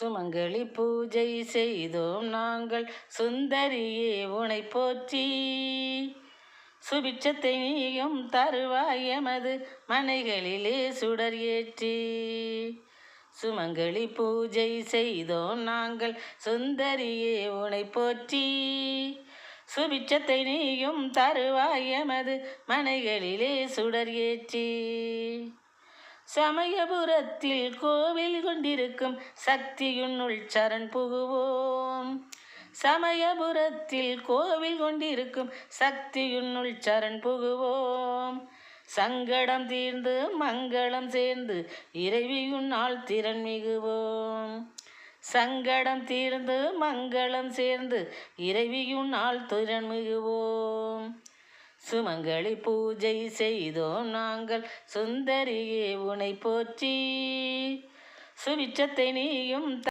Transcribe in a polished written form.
சுமங்கலி பூஜை செய்தோம் நாங்கள் சுந்தரியே உனை போற்றி. சுபிட்சத்தை நீயும் தருவாய் எமது மனைகளிலே சுடர் ஏற்றி. சுமங்கலி பூஜை செய்தோம் நாங்கள் சுந்தரியே உனை போற்றி. சுபிட்சத்தை நீயும் தருவாய் எமது மனைகளிலே சுடர் ஏற்றி. சமயபுரத்தில் கோவில் கொண்டிருக்கும் சக்தியுன்னுள் சரண் புகுவோம். சமயபுரத்தில் கோவில் கொண்டிருக்கும் சக்தியுன்னுள் சரண் புகுவோம். சங்கடம் தீர்ந்து மங்களம் சேர்ந்து இறைவியுன்னால் திறன் மிகுவோம். சங்கடம் தீர்ந்து மங்களம் சேர்ந்து இறைவியுன்னால் திறன் மிகுவோம். சுமங்கலி பூஜை செய்தோம் நாங்கள் சுந்தரியே உனை போற்றி. சுபிட்சத்தை நீயும்